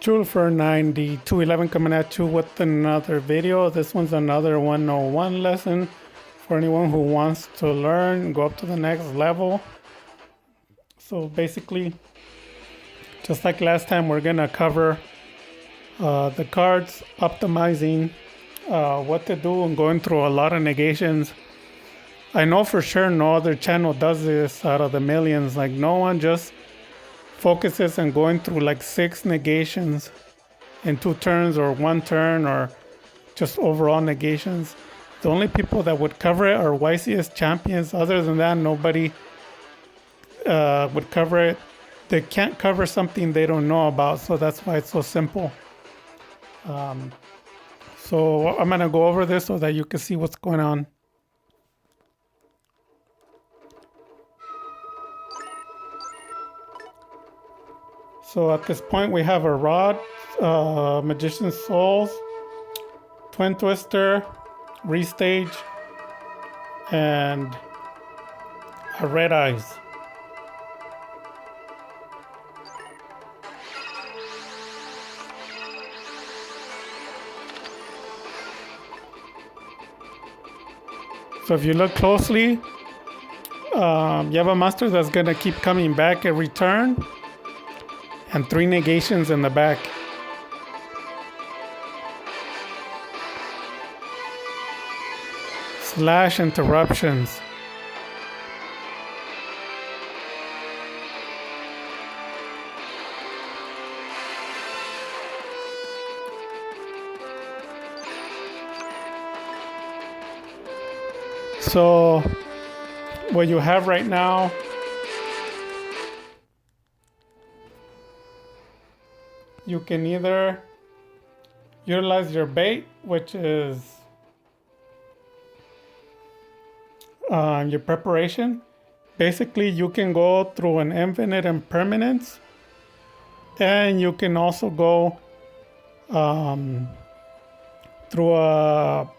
Zholy for 9211 coming at you with another video. This one's another 101 lesson for anyone who wants to learn, go up to the next level. So basically, just like last time, we're gonna cover the cards, optimizing what to do, and going through a lot of negations. I know for sure no other channel does this out of the millions. Like, no one just focuses on going through like 6 negations in 2 turns or 1 turn, or just overall negations. The only people that would cover it are YCS champions. Other than that, nobody would cover it. They can't cover something they don't know about, so that's why it's so simple. So I'm gonna go over this so that you can see what's going on. So at this point we have a Rod, Magician's Souls, Twin Twister, Restage, and a Red Eyes. So if you look closely, you have a monster that's gonna keep coming back every turn, and 3 negations in the back. Slash interruptions. So what you have right now, you can either utilize your bait, which is your preparation. Basically, you can go through an infinite impermanence, and you can also go through a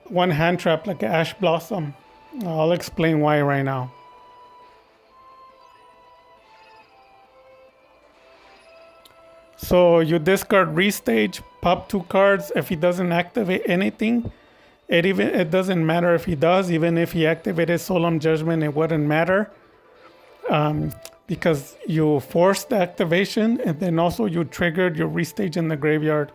1 hand trap like an Ash Blossom. I'll explain why right now. So you discard Restage, pop 2 cards. If he doesn't activate anything, it doesn't matter if he does. Even if he activated Solemn Judgment, it wouldn't matter, because you forced the activation, and then also you triggered your Restage in the graveyard.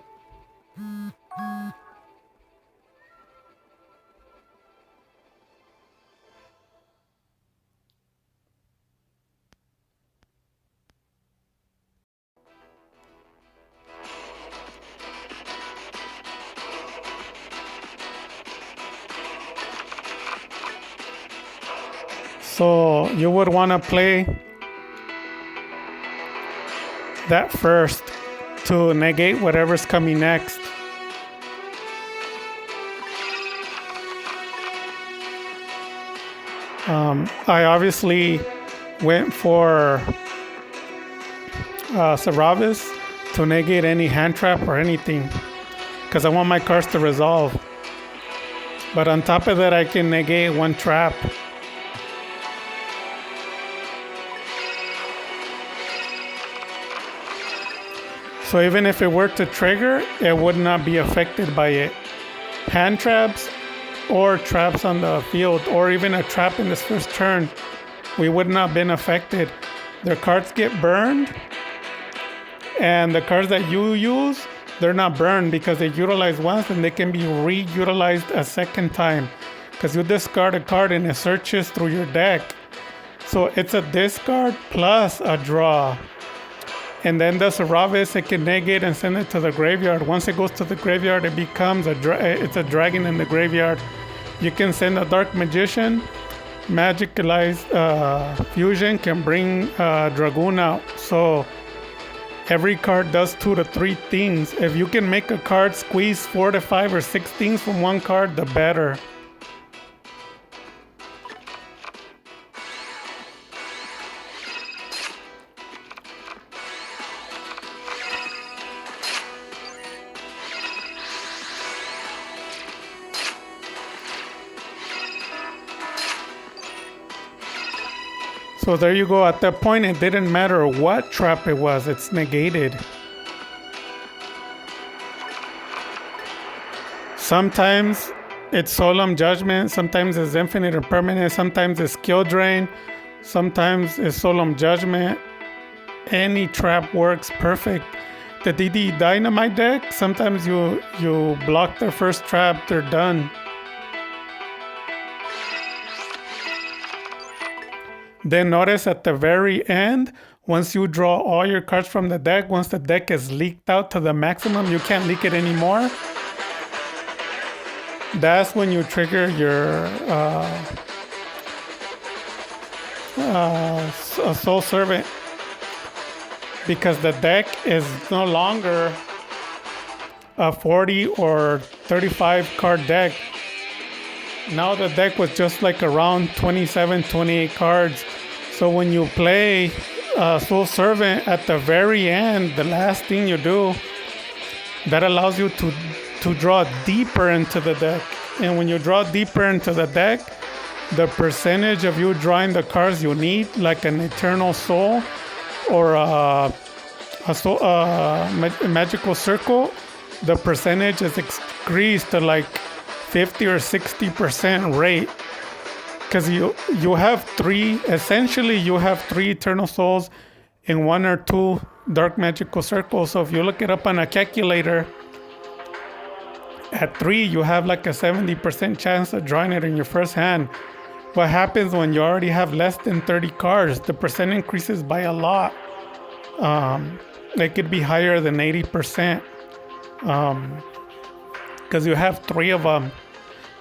So you would want to play that first to negate whatever's coming next. I obviously went for Saravis to negate any hand trap or anything, because I want my cards to resolve. But on top of that, I can negate 1 trap. So even if it were to trigger, it would not be affected by it. Hand traps or traps on the field, or even a trap in this first turn, we would not have been affected. Their cards get burned, and the cards that you use, they're not burned because they utilize once and they can be re-utilized a second time, because you discard a card and it searches through your deck. So it's a discard plus a draw. And then the Saravis, it can negate and send it to the graveyard. Once it goes to the graveyard, it becomes it's a dragon in the graveyard. You can send a Dark Magician. Magicalized Fusion can bring Dragoon out. So every card does 2 to 3 things. If you can make a card squeeze 4 to 5 or 6 things from 1 card, the better. So there you go. At that point, it didn't matter what trap it was. It's negated. Sometimes it's Solemn Judgment. Sometimes it's Infinite Impermanence. Sometimes it's Skill Drain. Sometimes it's Solemn Judgment. Any trap works perfect. The DD Dynamite deck, sometimes you block their first trap, they're done. Then notice at the very end, once you draw all your cards from the deck, once the deck is leaked out to the maximum, you can't leak it anymore. That's when you trigger your Soul Servant. Because the deck is no longer a 40 or 35 card deck. Now the deck was just like around 27, 28 cards. So when you play Soul Servant at the very end, the last thing you do, that allows you to draw deeper into the deck. And when you draw deeper into the deck, the percentage of you drawing the cards you need, like an Eternal Soul, or a magical circle, the percentage is increased to like 50 or 60% rate. Because you have three Eternal Souls in 1 or 2 dark magical circles. So if you look it up on a calculator, at 3 you have like a 70% chance of drawing it in your first hand. What happens when you already have less than 30 cards? The percent increases by a lot. It could be higher than 80%, because you have 3 of them,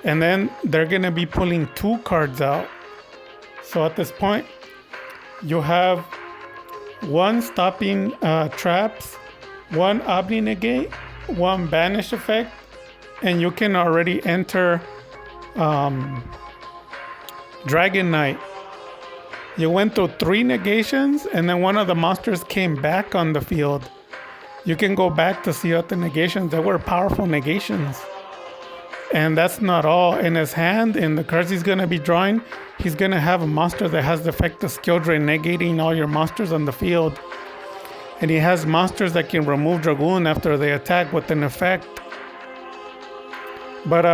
and then they're gonna be pulling 2 cards out. So at this point, you have 1 stopping traps, 1 Omni Negate, 1 Banish effect, and you can already enter Dragon Knight. You went through 3 negations, and then one of the monsters came back on the field. You can go back to see out the negations. They were powerful negations. And that's not all. In his hand, in the cards he's going to be drawing, he's going to have a monster that has the effect of Skill Drain, negating all your monsters on the field. And he has monsters that can remove Dragoon after they attack with an effect. But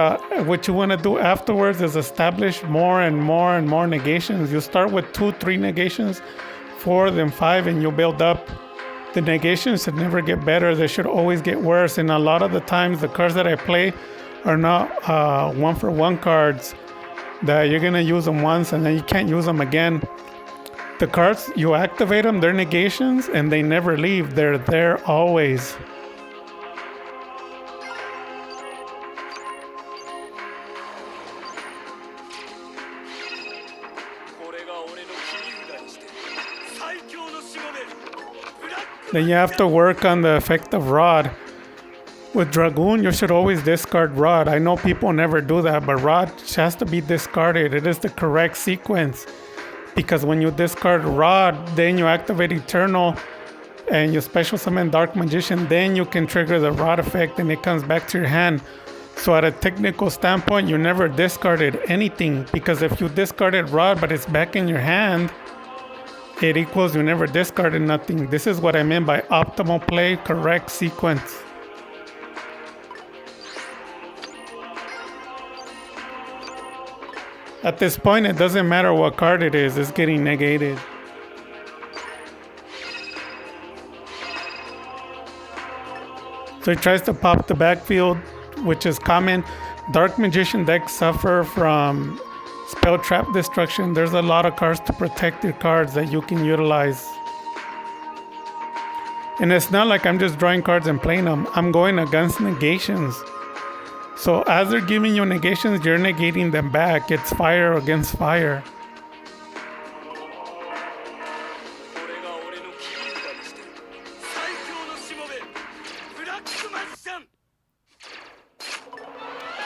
what you want to do afterwards is establish more and more and more negations. You start with 2, 3 negations, 4, then 5, and you build up. The negations should never get better. They should always get worse. And a lot of the times, the cards that I play are not 1-for-1 cards that you're going to use them once and then you can't use them again. The cards, you activate them, they're negations, and they never leave. They're there always. Then you have to work on the effect of Rod. With Dragoon, you should always discard Rod. I know people never do that, but Rod has to be discarded. It is the correct sequence. Because when you discard Rod, then you activate Eternal and you special summon Dark Magician, then you can trigger the Rod effect and it comes back to your hand. So at a technical standpoint, you never discarded anything, because if you discarded Rod but it's back in your hand, it equals you never discarded nothing. This is what I meant by optimal play, correct sequence. At this point, it doesn't matter what card it is, it's getting negated. So he tries to pop the backfield, which is common. Dark Magician decks suffer from spell trap destruction. There's a lot of cards to protect your cards that you can utilize. And it's not like I'm just drawing cards and playing them. I'm going against negations. So as they're giving you negations, you're negating them back. It's fire against fire.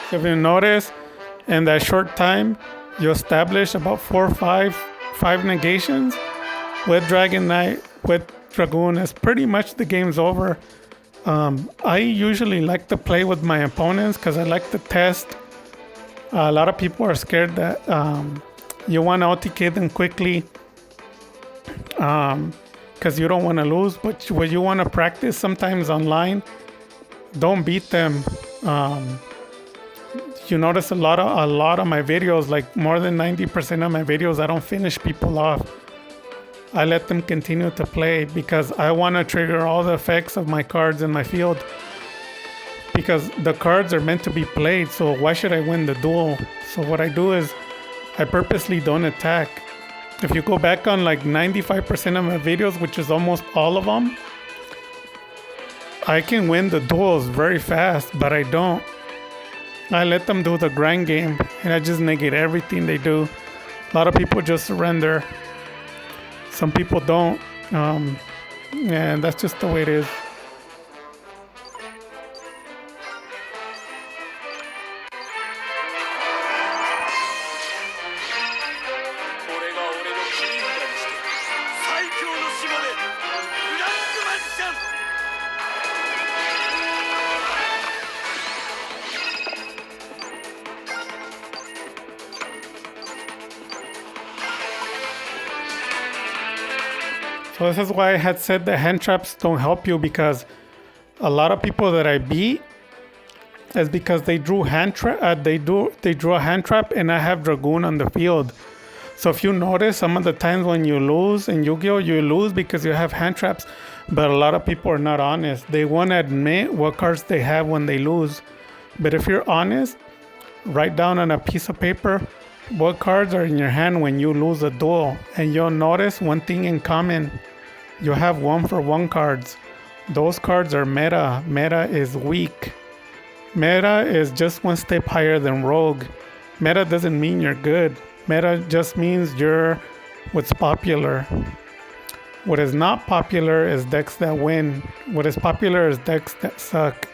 So if you notice, in that short time, you establish about 4 or 5 negations. With Dragon Knight, with Dragoon, it's pretty much the game's over. I usually like to play with my opponents because I like to test. A lot of people are scared that you want to OTK them quickly. because you don't want to lose. But what you want to practice sometimes online, don't beat them. Um, you notice a lot of my videos, like more than 90% of my videos, I don't finish people off. I let them continue to play because I want to trigger all the effects of my cards in my field. Because the cards are meant to be played, so why should I win the duel? So what I do is I purposely don't attack. If you go back on like 95% of my videos, which is almost all of them, I can win the duels very fast, but I don't. I let them do the grind game and I just negate everything they do. A lot of people just surrender. Some people don't. And that's just the way it is. So this is why I had said that hand traps don't help you, because a lot of people that I beat is because they drew they drew a hand trap, and I have Dragoon on the field. So if you notice, some of the times when you lose in Yu-Gi-Oh, you lose because you have hand traps. But a lot of people are not honest. They won't admit what cards they have when they lose. But if you're honest, write down on a piece of paper what cards are in your hand when you lose a duel, and you'll notice one thing in common. You have 1-for-1 cards. Those cards are meta. Meta is weak. Meta is just one step higher than rogue. Meta doesn't mean you're good. Meta just means you're what's popular. What is not popular is decks that win. What is popular is decks that suck.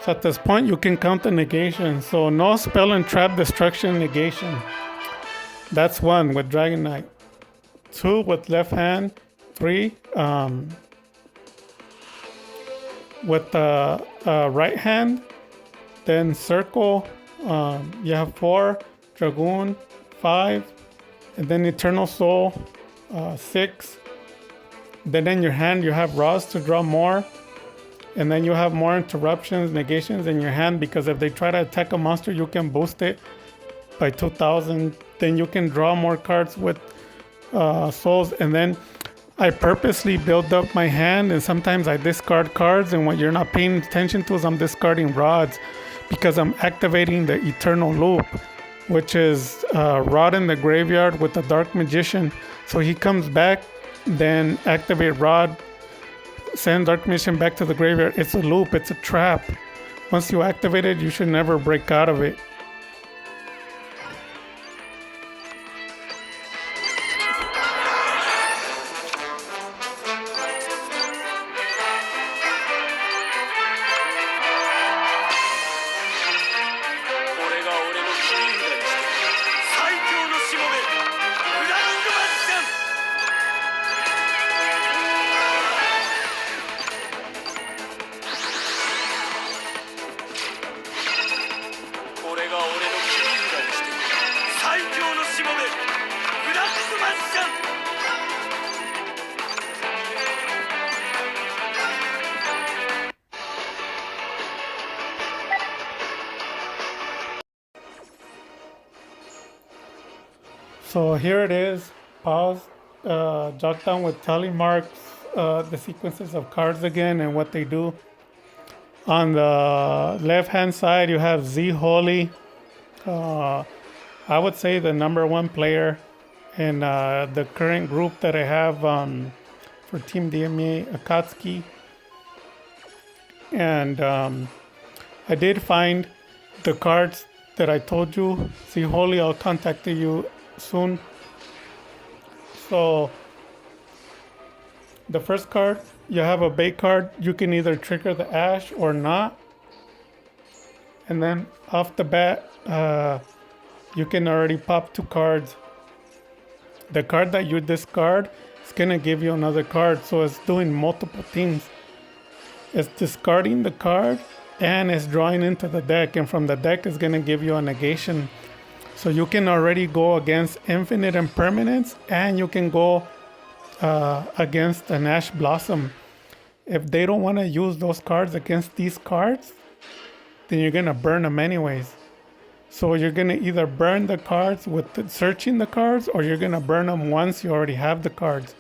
So at this point, you can count the negation. So no spell and trap destruction negation. That's 1 with Dragon Knight. 2 with left hand. 3 with the right hand. Then circle. You have 4 Dragoon. 5. And then Eternal Soul. 6. Then in your hand, you have Ross to draw more. And then you have more interruptions, negations in your hand, because if they try to attack a monster, you can boost it by 2,000. Then you can draw more cards with souls. And then I purposely build up my hand, and sometimes I discard cards. And what you're not paying attention to is I'm discarding rods, because I'm activating the Eternal Loop, which is Rod in the graveyard with the Dark Magician. So he comes back, then activate Rod, send Dark Magician back to the graveyard. It's a loop, it's a trap. Once you activate it, you should never break out of it. So here it is. Pause. Jot down with tally marks the sequences of cards again and what they do. On the left hand side, you have Zholy. I would say the number 1 player in the current group that I have for Team DMA, Akatsuki. And I did find the cards that I told you. Zholy, I'll contact you soon. So the first card, you have a bait card. You can either trigger the Ash or not. And then off the bat, you can already pop two cards. The card that you discard is gonna give you another card, so it's doing multiple things. It's discarding the card and it's drawing into the deck, and from the deck is gonna give you a negation. So you can already go against infinite impermanence, and you can go against an Ash Blossom. If they don't want to use those cards against these cards, then you're gonna burn them anyways. So you're gonna either burn the cards with searching the cards, or you're gonna burn them once you already have the cards.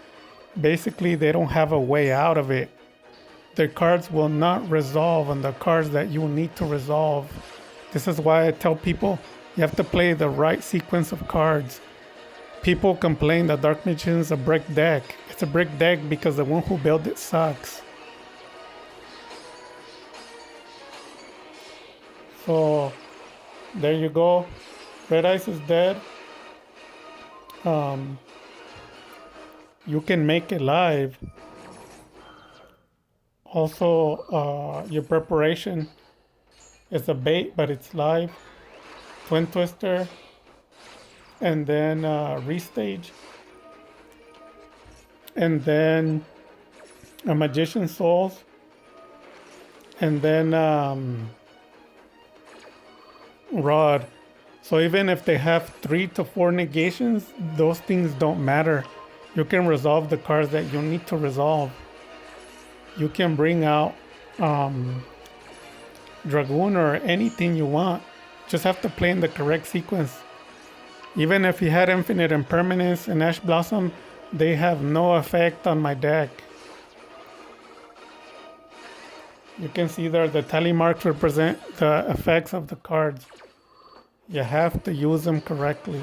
Basically, they don't have a way out of it. Their cards will not resolve on the cards that you need to resolve. This is why I tell people you have to play the right sequence of cards. People complain that Dark Magician is a brick deck. It's a brick deck because the one who built it sucks. So there you go. Red Ice is dead. You can make it live. Also, your preparation is a bait, but it's live. Twin Twister, and then Restage, and then a Magician Souls, and then Rod. So even if they have 3 to 4 negations, those things don't matter. You can resolve the cards that you need to resolve. You can bring out Dragoon or anything you want. Just have to play in the correct sequence. Even if you had Infinite Impermanence and Ash Blossom, they have no effect on my deck. You can see there the tally marks represent the effects of the cards. You have to use them correctly.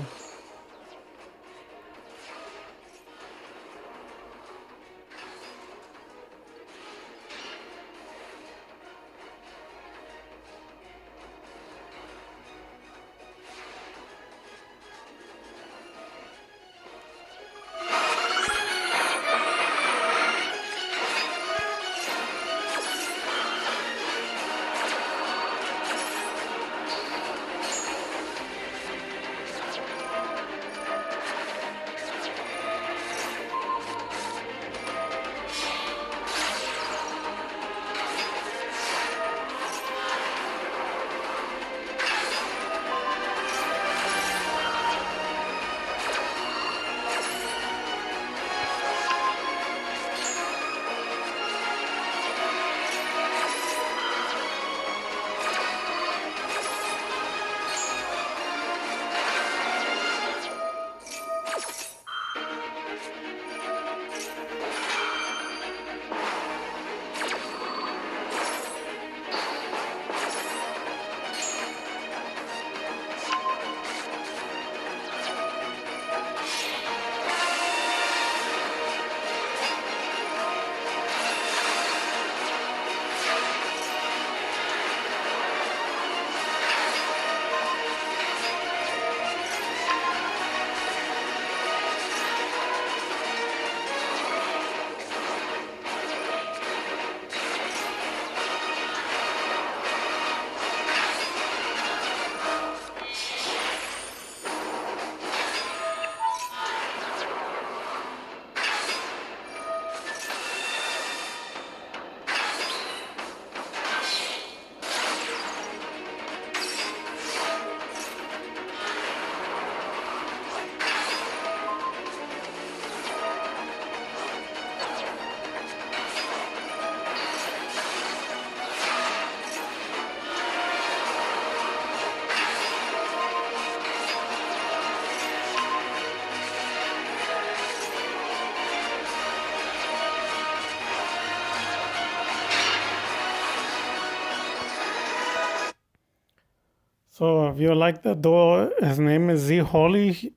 So if you like the duo, his name is Zholy.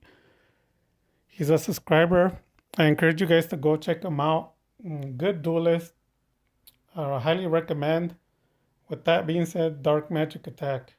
He's a subscriber. I encourage you guys to go check him out. Good duelist. I highly recommend. With that being said, Dark Magic Attack.